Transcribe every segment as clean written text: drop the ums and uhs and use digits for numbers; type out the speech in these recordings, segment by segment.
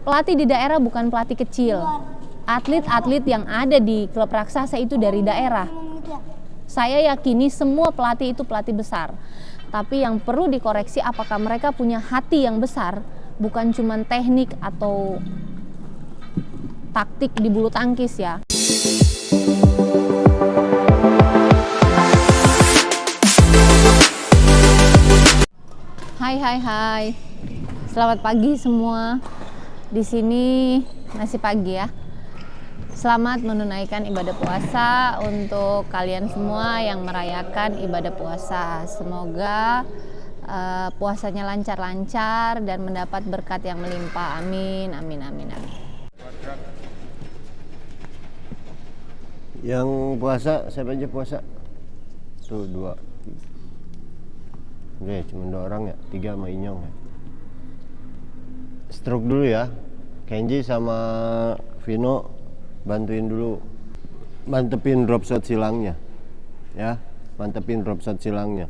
pelatih di daerah bukan pelatih kecil. Atlet-atlet yang ada di klub raksasa itu dari daerah. Saya yakini semua pelatih itu pelatih besar. Tapi yang perlu dikoreksi apakah mereka punya hati yang besar, bukan cuma teknik atau taktik di bulu tangkis ya. Hai. Selamat pagi semua. Di sini masih pagi ya. Selamat menunaikan ibadah puasa untuk kalian semua yang merayakan ibadah puasa. Semoga puasanya lancar-lancar dan mendapat berkat yang melimpah. Amin. Yang puasa, siapa aja puasa? Tuh, 2. Udah, cuma 2 orang ya, 3 sama Inyong ya. Stroke dulu ya. Kenji sama Vino bantuin dulu. Mantepin drop shot silangnya. Ya, mantepin drop shot silangnya.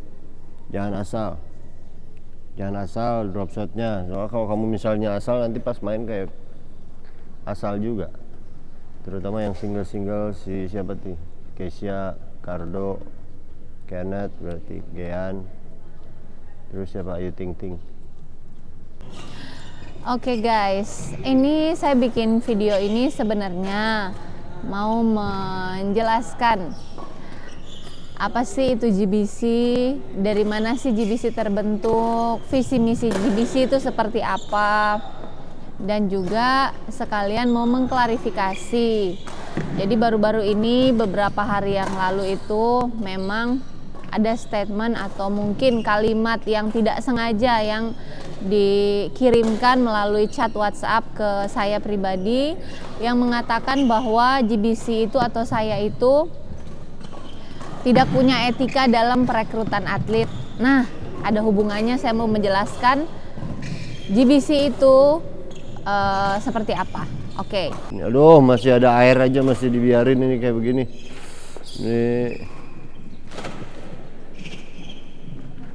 Jangan asal drop shotnya. Soalnya kalau kamu misalnya asal, nanti pas main kayak asal juga. Terutama yang single si siapa tuh? Kesia, Cardo, Kenneth, berarti Gean. Terus siapa? Ayu Ting Ting. Oke guys, ini saya bikin video ini sebenarnya mau menjelaskan apa sih itu GBC, dari mana sih GBC terbentuk, visi misi GBC itu seperti apa, dan juga sekalian mau mengklarifikasi. Jadi baru-baru ini beberapa hari yang lalu itu memang ada statement atau mungkin kalimat yang tidak sengaja yang dikirimkan melalui chat WhatsApp ke saya pribadi yang mengatakan bahwa GBC itu atau saya itu tidak punya etika dalam perekrutan atlet. Nah, ada hubungannya, saya mau menjelaskan GBC itu seperti apa. Oke. Aduh, masih ada air aja, masih dibiarin ini kayak begini. Nih.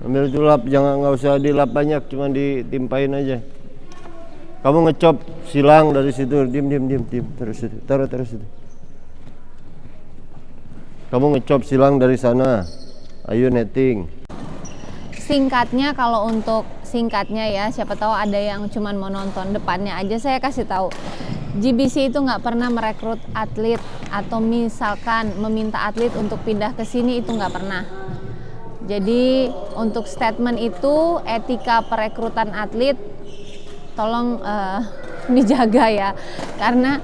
Ambil tulap, nggak usah dilap banyak, cuma ditimpain aja. Kamu ngecop silang dari situ, diam, terus situ, taruh situ. Kamu ngecop silang dari sana, ayo netting. Singkatnya, kalau untuk singkatnya ya, siapa tahu ada yang cuma mau nonton depannya aja, saya kasih tahu. GBC itu nggak pernah merekrut atlet atau misalkan meminta atlet untuk pindah ke sini, itu nggak pernah. Jadi untuk statement itu etika perekrutan atlet tolong dijaga ya, karena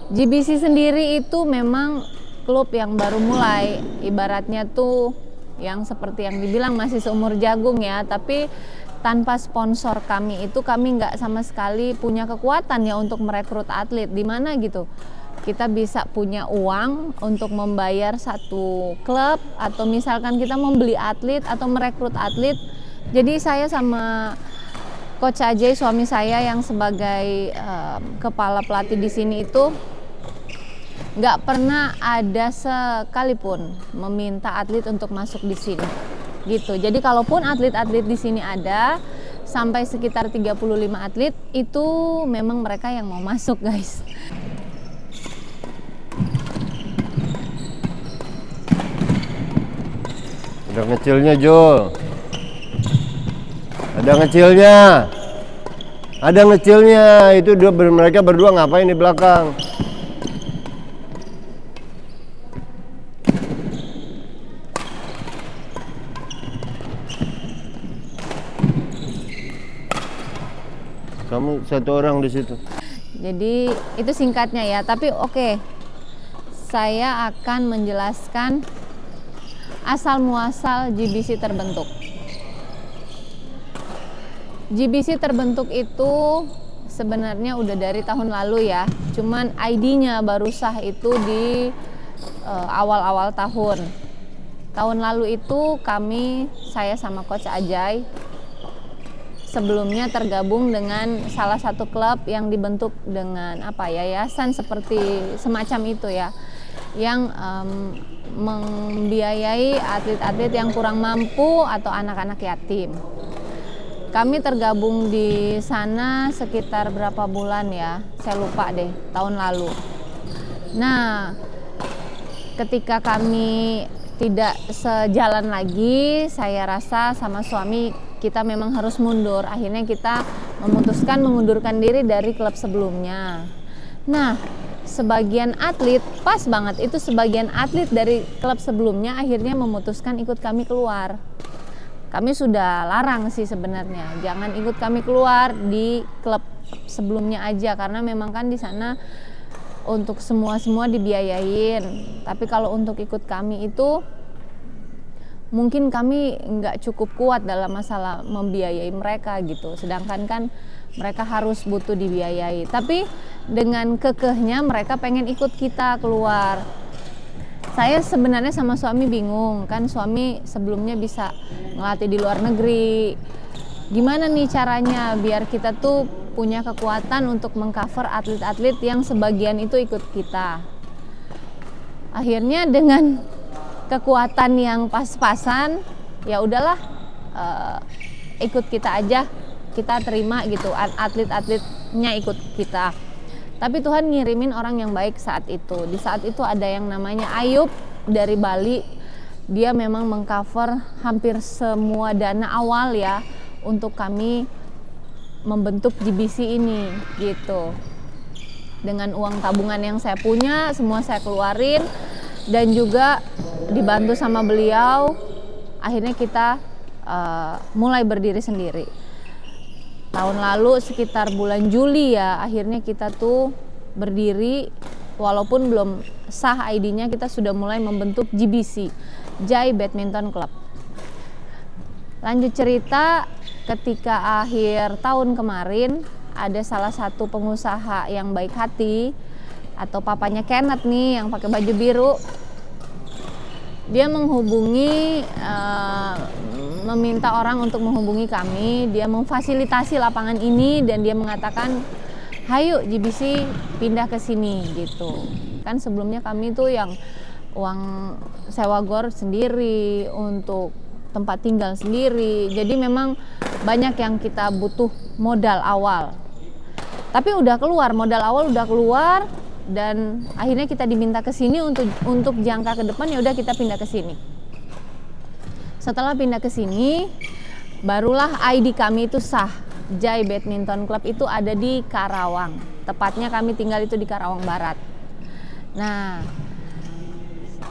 GBC sendiri itu memang klub yang baru mulai, ibaratnya tuh yang seperti yang dibilang masih seumur jagung ya, tapi tanpa sponsor kami itu kami nggak sama sekali punya kekuatan ya untuk merekrut atlet. Di mana gitu kita bisa punya uang untuk membayar satu klub, atau misalkan kita membeli atlet atau merekrut atlet. Jadi saya sama Coach Ajay, suami saya yang sebagai kepala pelatih di sini itu nggak pernah ada sekalipun meminta atlet untuk masuk di sini gitu. Jadi kalaupun atlet-atlet di sini ada sampai sekitar 35 atlet, itu memang mereka yang mau masuk guys. Ada ngecilnya, Jul. Ada ngecilnya. Itu mereka berdua ngapain di belakang? Kamu satu orang di situ. Jadi itu singkatnya ya. Tapi oke, saya akan menjelaskan asal muasal GBC terbentuk. GBC terbentuk itu sebenarnya udah dari tahun lalu ya. Cuman ID-nya baru sah itu di awal-awal tahun. Tahun lalu itu saya sama Coach Ajay sebelumnya tergabung dengan salah satu klub yang dibentuk dengan yayasan seperti semacam itu ya, yang membiayai atlet-atlet yang kurang mampu atau anak-anak yatim. Kami tergabung di sana sekitar berapa bulan ya, saya lupa deh, tahun lalu. Nah, ketika kami tidak sejalan lagi, saya rasa sama suami kita memang harus mundur. Akhirnya kita memutuskan mengundurkan diri dari klub sebelumnya. Nah, sebagian atlet, pas banget itu sebagian atlet dari klub sebelumnya akhirnya memutuskan ikut kami keluar. Kami sudah larang sih sebenarnya, jangan ikut kami keluar di klub sebelumnya aja, karena memang kan di sana untuk semua dibiayain. Tapi kalau untuk ikut kami itu mungkin kami nggak cukup kuat dalam masalah membiayai mereka gitu, sedangkan kan mereka harus butuh dibiayai. Tapi dengan kekehnya mereka pengen ikut kita keluar. Saya sebenarnya sama suami bingung, kan suami sebelumnya bisa ngelatih di luar negeri. Gimana nih caranya biar kita tuh punya kekuatan untuk mengcover atlet-atlet yang sebagian itu ikut kita. Akhirnya dengan kekuatan yang pas-pasan, ya udahlah, ikut kita aja, kita terima gitu, atlet-atletnya ikut kita. Tapi Tuhan ngirimin orang yang baik saat itu. Di saat itu ada yang namanya Ayub dari Bali. Dia memang mengcover hampir semua dana awal ya untuk kami membentuk GBC ini gitu. Dengan uang tabungan yang saya punya, semua saya keluarin, dan juga dibantu sama beliau. Akhirnya kita mulai berdiri sendiri. Tahun lalu sekitar bulan Juli ya, akhirnya kita tuh berdiri, walaupun belum sah ID-nya, kita sudah mulai membentuk GBC, Jai Badminton Club. Lanjut cerita, ketika akhir tahun kemarin ada salah satu pengusaha yang baik hati, atau papanya Kenneth nih yang pakai baju biru. Dia menghubungi, meminta orang untuk menghubungi kami. Dia memfasilitasi lapangan ini dan dia mengatakan, "Hayu GBC pindah ke sini," gitu. Kan sebelumnya kami tuh yang uang sewa gor sendiri, untuk tempat tinggal sendiri. Jadi memang banyak yang kita butuh modal awal. Tapi udah keluar, modal awal udah keluar. Dan akhirnya kita diminta ke sini untuk jangka ke depan, ya udah kita pindah ke sini. Setelah pindah ke sini, barulah ID kami itu sah. Jai Badminton Club itu ada di Karawang. Tepatnya kami tinggal itu di Karawang Barat. Nah,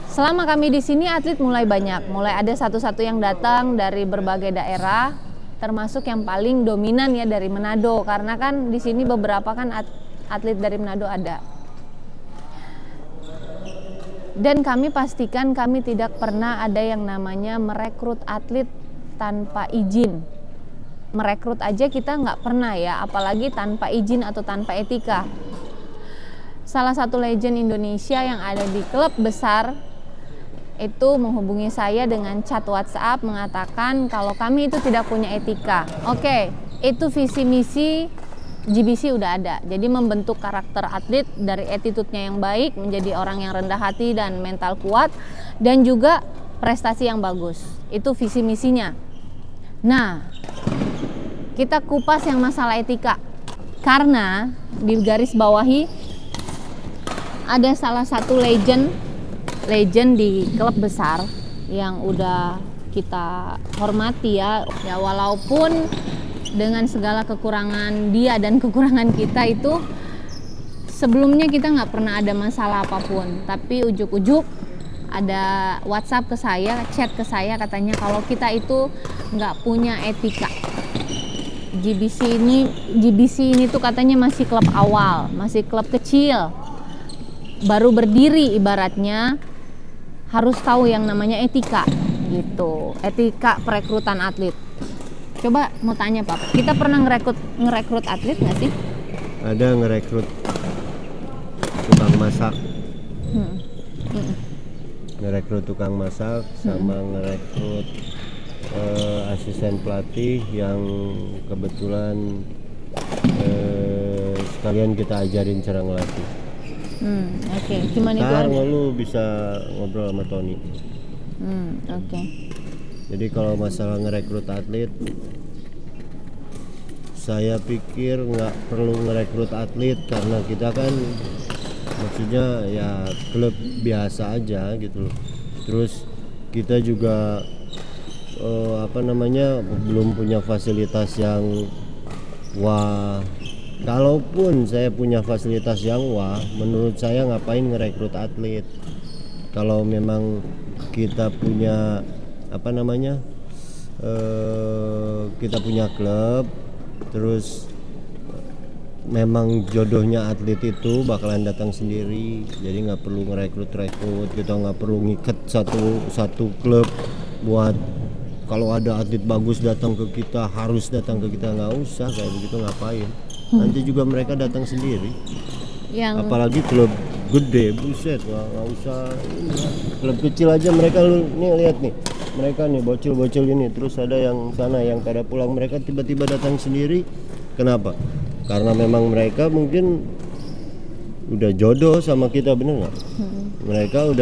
selama kami di sini atlet mulai banyak, mulai ada satu-satu yang datang dari berbagai daerah, termasuk yang paling dominan ya dari Manado, karena kan di sini beberapa kan atlet dari Manado ada. Dan kami pastikan kami tidak pernah ada yang namanya merekrut atlet tanpa izin. Merekrut aja kita nggak pernah ya, apalagi tanpa izin atau tanpa etika. Salah satu legend Indonesia yang ada di klub besar itu menghubungi saya dengan chat WhatsApp mengatakan kalau kami itu tidak punya etika. Oke, itu visi misi GBC udah ada. Jadi membentuk karakter atlet dari attitude-nya yang baik menjadi orang yang rendah hati dan mental kuat, dan juga prestasi yang bagus. Itu visi misinya. Nah, kita kupas yang masalah etika. Karena di garis bawahi ada salah satu legend di klub besar yang udah kita hormati ya. Ya walaupun dengan segala kekurangan dia dan kekurangan kita itu, sebelumnya kita nggak pernah ada masalah apapun, tapi ujuk-ujuk ada WhatsApp ke saya, chat ke saya, katanya kalau kita itu nggak punya etika. GBC ini tuh katanya masih klub awal, masih klub kecil, baru berdiri, ibaratnya harus tahu yang namanya etika gitu, etika perekrutan atlet. Coba mau tanya Pak, kita pernah ngerekrut atlet nggak sih? Ada ngerekrut tukang masak, ngerekrut tukang masak, sama ngerekrut asisten pelatih yang kebetulan sekalian kita ajarin cara ngelatih. Oke. Gimana itu? Ntar lu bisa ngobrol sama Tony. Oke. Jadi kalau masalah ngerekrut atlet, saya pikir nggak perlu merekrut atlet karena kita kan maksudnya ya klub biasa aja gitu loh. Terus kita juga belum punya fasilitas yang wah. Kalaupun saya punya fasilitas yang wah, menurut saya ngapain ngerekrut atlet? Kalau memang kita punya kita punya klub, terus memang jodohnya atlet itu bakalan datang sendiri, jadi nggak perlu ngerekrut, kita nggak perlu ngikat satu klub buat kalau ada atlet bagus datang ke kita, harus datang ke kita, nggak usah kayak begitu, ngapain. Nanti juga mereka datang sendiri. Apalagi klub gede, buset, nggak usah klub kecil aja mereka, nih lihat nih, mereka nih bocil-bocil ini, terus ada yang sana yang pada pulang, mereka tiba-tiba datang sendiri. Kenapa? Karena memang mereka mungkin udah jodoh sama kita, bener nggak? Mereka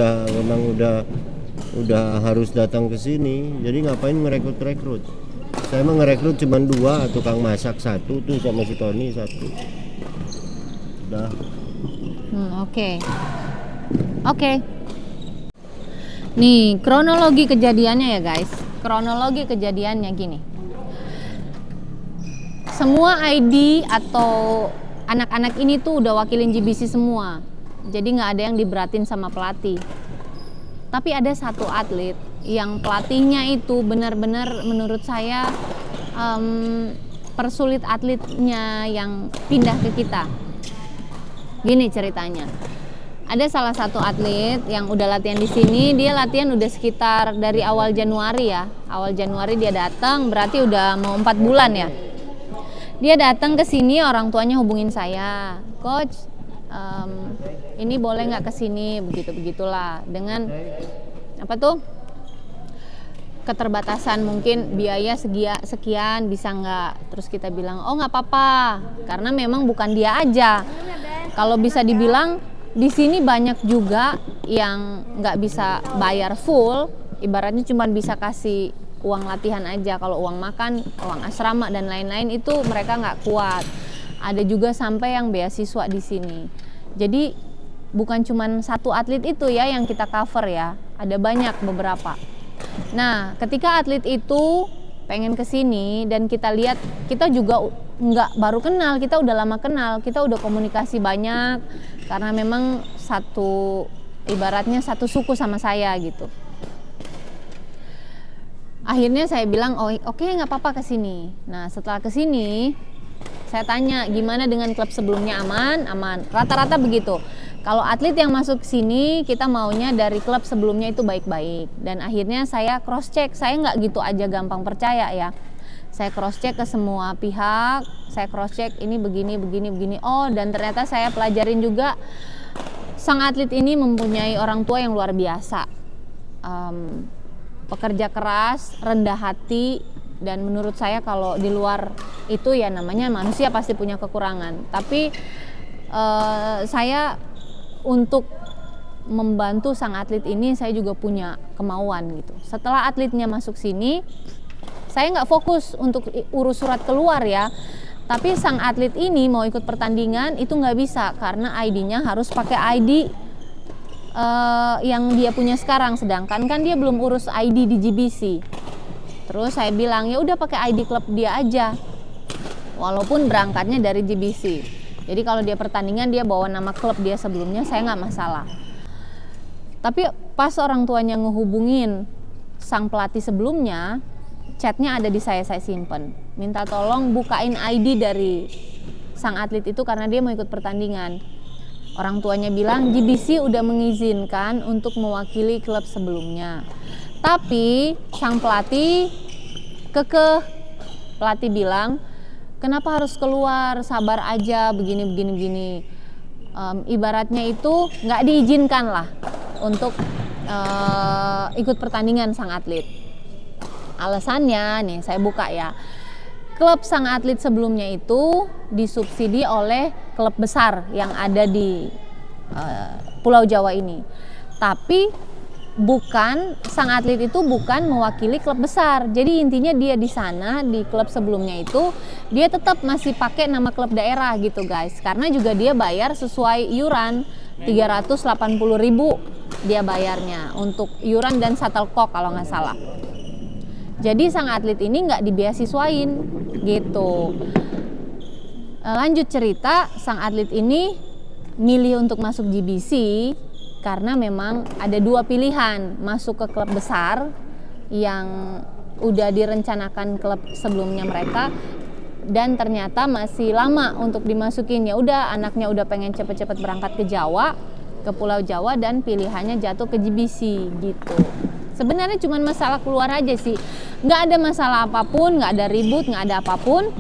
udah harus datang ke sini, jadi ngapain ngerekrut? Saya emang ngerekrut cuma 2, tukang masak 1 tuh sama si Tony 1. Udah. Oke. Nih kronologi kejadiannya ya guys. Kronologi kejadiannya gini. Semua ID atau anak-anak ini tuh udah wakilin GBC semua. Jadi nggak ada yang diberatin sama pelatih. Tapi ada satu atlet yang pelatihnya itu benar-benar menurut saya persulit atletnya yang pindah ke kita. Gini ceritanya. Ada salah satu atlet yang udah latihan di sini, dia latihan udah sekitar dari awal Januari ya. Awal Januari dia datang, berarti udah mau 4 bulan ya. Dia datang ke sini, orang tuanya hubungin saya, coach, ini boleh nggak ke sini, begitulah. Dengan keterbatasan mungkin biaya sekian bisa nggak? Terus kita bilang, oh nggak apa-apa, karena memang bukan dia aja. Kalau bisa dibilang di sini banyak juga yang nggak bisa bayar full, ibaratnya cuma bisa kasih uang latihan aja. Kalau uang makan, uang asrama dan lain-lain itu mereka nggak kuat. Ada juga sampai yang beasiswa di sini. Jadi bukan cuma satu atlet itu ya yang kita cover ya, ada banyak beberapa. Nah, ketika atlet itu pengen ke sini dan kita lihat, kita juga nggak baru kenal, kita udah lama kenal, kita udah komunikasi banyak karena memang ibaratnya satu suku sama saya gitu. Akhirnya saya bilang, oh oke, nggak apa-apa ke sini. Nah, setelah ke sini saya tanya gimana dengan klub sebelumnya, aman. Rata-rata begitu. Kalau atlet yang masuk sini, kita maunya dari klub sebelumnya itu baik-baik. Dan akhirnya saya cross check, saya nggak gitu aja gampang percaya ya. Saya cross check ke semua pihak, saya cross check ini begini. Oh, dan ternyata saya pelajarin juga sang atlet ini mempunyai orang tua yang luar biasa. Pekerja keras, rendah hati, dan menurut saya kalau di luar itu ya namanya manusia pasti punya kekurangan. Tapi saya untuk membantu sang atlet ini saya juga punya kemauan gitu. Setelah atletnya masuk sini, saya nggak fokus untuk urus surat keluar ya. Tapi sang atlet ini mau ikut pertandingan itu nggak bisa karena ID-nya harus pakai ID yang dia punya sekarang, sedangkan kan dia belum urus ID di GBC. Terus saya bilang ya udah pakai ID klub dia aja, walaupun berangkatnya dari GBC. Jadi kalau dia pertandingan dia bawa nama klub dia sebelumnya, saya nggak masalah. Tapi pas orang tuanya ngehubungin sang pelatih sebelumnya, chatnya ada di saya simpen, minta tolong bukain ID dari sang atlet itu karena dia mau ikut pertandingan. Orang tuanya bilang GBC udah mengizinkan untuk mewakili klub sebelumnya. Tapi sang pelatih pelatih bilang, kenapa harus keluar, sabar aja, begini. Ibaratnya itu nggak diizinkan lah untuk ikut pertandingan sang atlet. Alasannya nih saya buka ya, klub sang atlet sebelumnya itu disubsidi oleh klub besar yang ada di Pulau Jawa ini. Tapi sang atlet itu bukan mewakili klub besar. Jadi intinya dia di sana, di klub sebelumnya itu dia tetap masih pakai nama klub daerah gitu guys. Karena juga dia bayar sesuai iuran 380.000 dia bayarnya untuk iuran dan shuttlecock kalau nggak salah. Jadi sang atlet ini nggak dibeasiswain gitu. Lanjut cerita, sang atlet ini milih untuk masuk GBC karena memang ada dua pilihan, masuk ke klub besar yang udah direncanakan klub sebelumnya mereka dan ternyata masih lama untuk dimasukin. Ya udah, anaknya udah pengen cepet-cepet berangkat ke Jawa, ke Pulau Jawa, dan pilihannya jatuh ke GBC gitu. Sebenarnya cuma masalah keluar aja sih, nggak ada masalah apapun, nggak ada ribut, nggak ada apapun.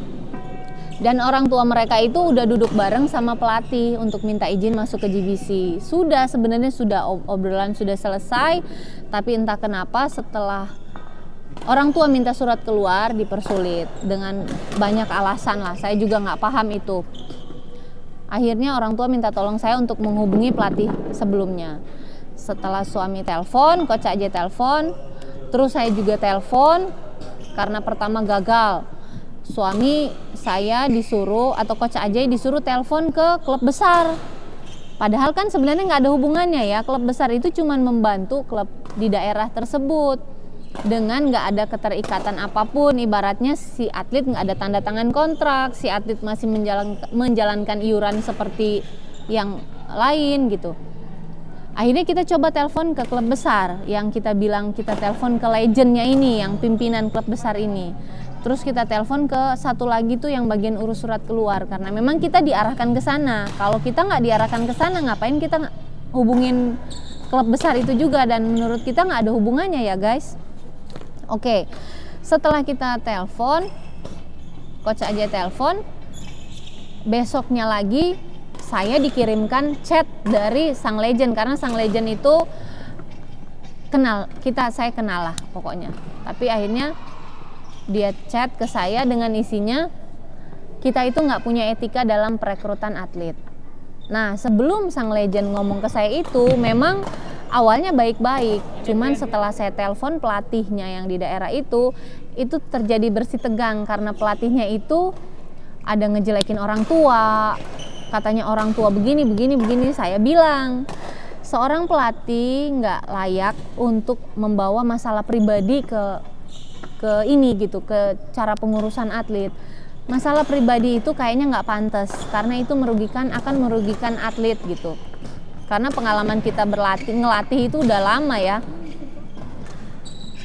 Dan orang tua mereka itu udah duduk bareng sama pelatih untuk minta izin masuk ke GBC. Sebenarnya sudah obrolan sudah selesai, tapi entah kenapa setelah orang tua minta surat keluar dipersulit dengan banyak alasan lah. Saya juga nggak paham itu. Akhirnya orang tua minta tolong saya untuk menghubungi pelatih sebelumnya. Setelah suami telepon, Coach AJ telepon, terus saya juga telepon karena pertama gagal. Suami saya disuruh atau Coach AJ disuruh telepon ke klub besar. Padahal kan sebenarnya nggak ada hubungannya ya. Klub besar itu cuma membantu klub di daerah tersebut dengan nggak ada keterikatan apapun. Ibaratnya si atlet nggak ada tanda tangan kontrak, si atlet masih menjalankan iuran seperti yang lain gitu. Akhirnya kita coba telepon ke klub besar, yang kita bilang kita telepon ke legendnya ini, yang pimpinan klub besar ini. Terus kita telepon ke satu lagi tuh yang bagian urus surat keluar, karena memang kita diarahkan ke sana. Kalau kita nggak diarahkan ke sana, ngapain kita hubungin klub besar itu juga? Dan menurut kita nggak ada hubungannya ya guys. Oke, setelah kita telepon, Coach AJ telepon, besoknya lagi saya dikirimkan chat dari sang legend, karena sang legend itu saya kenal lah pokoknya. Tapi akhirnya dia chat ke saya dengan isinya, kita itu nggak punya etika dalam perekrutan atlet. Nah, sebelum sang legend ngomong ke saya itu memang awalnya baik-baik, cuman setelah saya telepon pelatihnya yang di daerah itu terjadi bersih tegang karena pelatihnya itu ada ngejelekin orang tua. Katanya orang tua begini. Saya bilang seorang pelatih nggak layak untuk membawa masalah pribadi ke ini gitu, ke cara pengurusan atlet. Masalah pribadi itu kayaknya nggak pantas karena itu akan merugikan atlet gitu. Karena pengalaman kita ngelatih itu udah lama ya.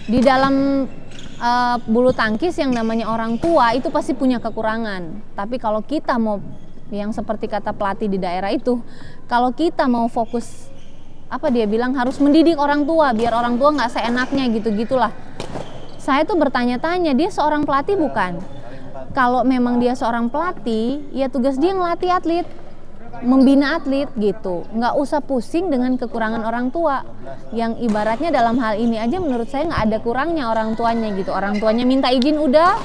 Di dalam bulu tangkis yang namanya orang tua itu pasti punya kekurangan. Tapi kalau kita mau, yang seperti kata pelatih di daerah itu, kalau kita mau fokus, dia bilang harus mendidik orang tua biar orang tua nggak seenaknya gitu-gitulah. Saya tuh bertanya-tanya, dia seorang pelatih bukan? Kalau memang dia seorang pelatih, ya tugas dia ngelatih atlet, membina atlet gitu. Nggak usah pusing dengan kekurangan orang tua. Yang ibaratnya dalam hal ini aja menurut saya nggak ada kurangnya orang tuanya gitu. Orang tuanya minta izin udah,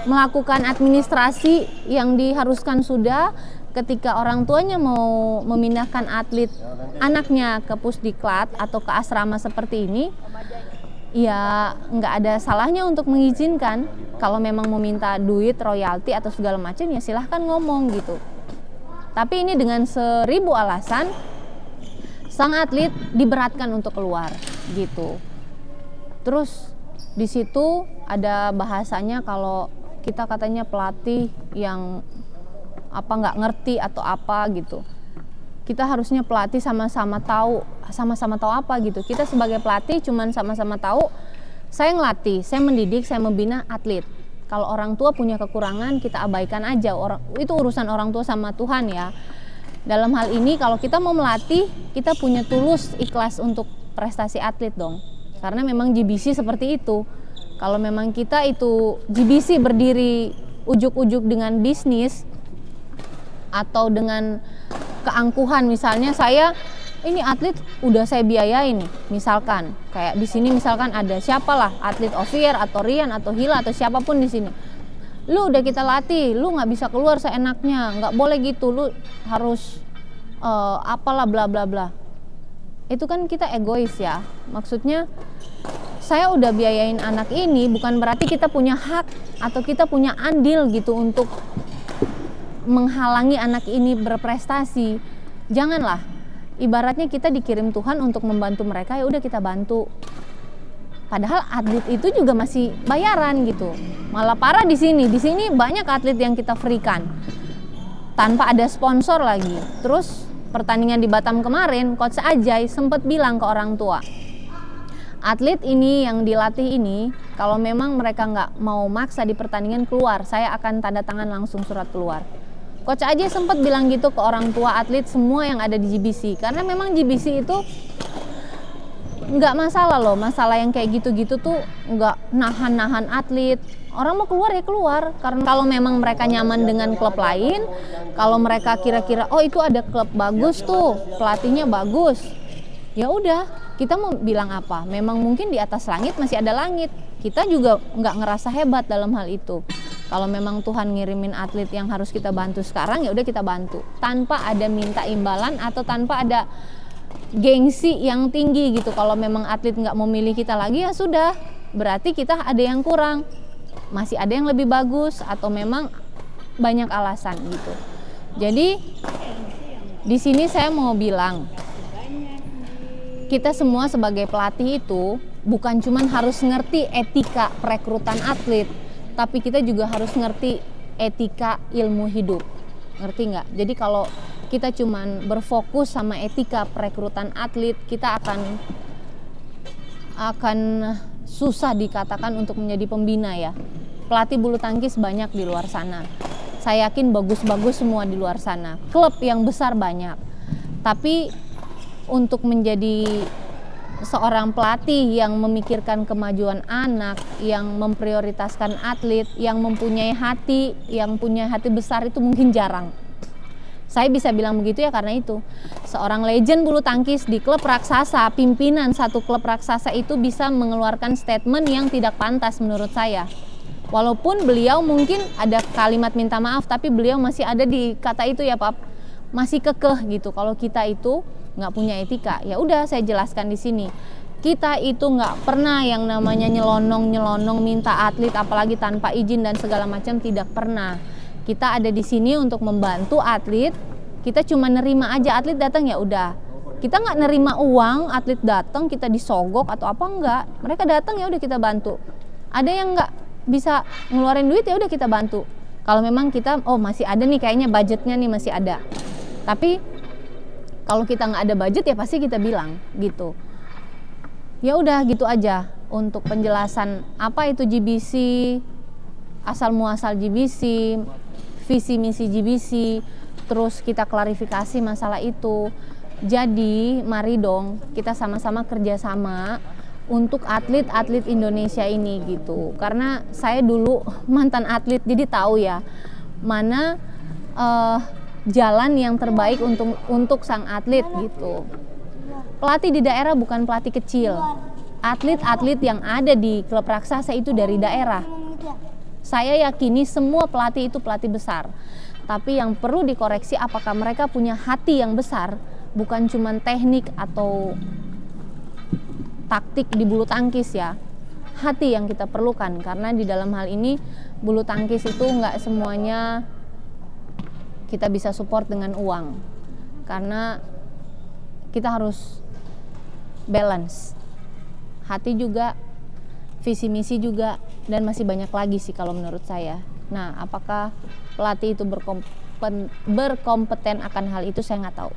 melakukan administrasi yang diharuskan sudah. Ketika orang tuanya mau memindahkan atlet anaknya ke pusdiklat atau ke asrama seperti ini, ya nggak ada salahnya untuk mengizinkan. Kalau memang mau minta duit, royalti atau segala macam, ya silahkan ngomong gitu. Tapi ini dengan 1000 alasan sang atlet diberatkan untuk keluar gitu. Terus di situ ada bahasanya kalau kita katanya pelatih yang nggak ngerti atau apa gitu. Kita harusnya pelatih sama-sama tahu apa gitu. Kita sebagai pelatih cuman sama-sama tahu, saya ngelatih, saya mendidik, saya membina atlet. Kalau orang tua punya kekurangan, kita abaikan aja. Itu urusan orang tua sama Tuhan ya. Dalam hal ini kalau kita mau melatih, kita punya tulus ikhlas untuk prestasi atlet dong. Karena memang GBC seperti itu. Kalau memang kita itu GBC berdiri ujuk-ujuk dengan bisnis atau dengan keangkuhan, misalnya saya ini atlet udah saya biayain nih, misalkan kayak di sini misalkan ada siapalah atlet Ovier atau Rian atau Hila atau siapapun di sini, lu udah kita latih, lu nggak bisa keluar seenaknya, nggak boleh gitu, lu harus apalah bla bla bla. itu kan kita egois ya. Maksudnya saya udah biayain anak ini, bukan berarti kita punya hak atau kita punya andil gitu untuk menghalangi anak ini berprestasi. Janganlah. Ibaratnya kita dikirim Tuhan untuk membantu mereka, ya udah kita bantu. Padahal atlet itu juga masih bayaran gitu. Malah parah di sini. Di sini banyak atlet yang kita free-kan tanpa ada sponsor lagi. Terus pertandingan di Batam kemarin, Coach Ajay sempat bilang ke orang tua, atlet ini yang dilatih ini, kalau memang mereka nggak mau maksa di pertandingan keluar, saya akan tanda tangan langsung surat keluar. Coach Ajay sempat bilang gitu ke orang tua atlet semua yang ada di GBC. Karena memang GBC itu nggak masalah loh, masalah yang kayak gitu-gitu tuh nggak nahan-nahan atlet. Orang mau keluar ya keluar, karena kalau memang mereka nyaman dengan klub lain, kalau mereka kira-kira oh itu ada klub bagus tuh, pelatihnya bagus, ya udah kita mau bilang apa? Memang mungkin di atas langit masih ada langit, kita juga nggak ngerasa hebat dalam hal itu. Kalau memang Tuhan ngirimin atlet yang harus kita bantu sekarang, ya udah kita bantu tanpa ada minta imbalan atau tanpa ada gengsi yang tinggi gitu. Kalau memang atlet nggak mau milih kita lagi, ya sudah, berarti kita ada yang kurang, masih ada yang lebih bagus, atau memang banyak alasan gitu. Jadi di sini saya mau bilang, kita semua sebagai pelatih itu bukan cuman harus ngerti etika perekrutan atlet, tapi kita juga harus ngerti etika ilmu hidup. Ngerti nggak? Jadi kalau kita cuman berfokus sama etika perekrutan atlet, kita akan susah dikatakan untuk menjadi pembina ya. Pelatih bulu tangkis banyak di luar sana. Saya yakin bagus-bagus semua di luar sana. Klub yang besar banyak. Tapi untuk menjadi seorang pelatih yang memikirkan kemajuan anak, yang memprioritaskan atlet, yang mempunyai hati, yang punya hati besar itu mungkin jarang. Saya bisa bilang begitu ya karena itu. Seorang legend bulu tangkis di klub raksasa, pimpinan satu klub raksasa itu bisa mengeluarkan statement yang tidak pantas menurut saya. Walaupun beliau mungkin ada kalimat minta maaf, tapi beliau masih ada di kata itu ya Pak. Masih kekeh gitu. Kalau kita itu nggak punya etika, ya udah saya jelaskan di sini. Kita itu nggak pernah yang namanya nyelonong minta atlet, apalagi tanpa izin dan segala macam, tidak pernah. Kita ada di sini untuk membantu atlet. Kita cuma nerima aja atlet datang, ya udah. Kita nggak nerima uang atlet datang kita disogok atau apa, enggak. Mereka datang ya udah kita bantu. Ada yang nggak bisa ngeluarin duit, ya udah kita bantu. Kalau memang kita masih ada nih kayaknya budgetnya nih masih ada. Tapi kalau kita nggak ada budget ya pasti kita bilang gitu. Ya udah gitu aja untuk penjelasan apa itu GBC, asal muasal GBC, visi misi GBC, terus kita klarifikasi masalah itu. Jadi mari dong kita sama-sama kerjasama untuk atlet-atlet Indonesia ini gitu. Karena saya dulu mantan atlet, jadi tahu ya mana jalan yang terbaik untuk sang atlet gitu. Pelatih di daerah bukan pelatih kecil. Atlet-atlet yang ada di klub raksasa itu dari daerah. Saya yakini semua pelatih itu pelatih besar. Tapi yang perlu dikoreksi apakah mereka punya hati yang besar, bukan cuma teknik atau taktik di bulu tangkis ya. Hati yang kita perlukan, karena di dalam hal ini bulu tangkis itu nggak semuanya kita bisa support dengan uang, karena kita harus balance hati juga, visi misi juga, dan masih banyak lagi sih kalau menurut saya. Nah, apakah pelatih itu berkompeten akan hal itu, saya nggak tahu.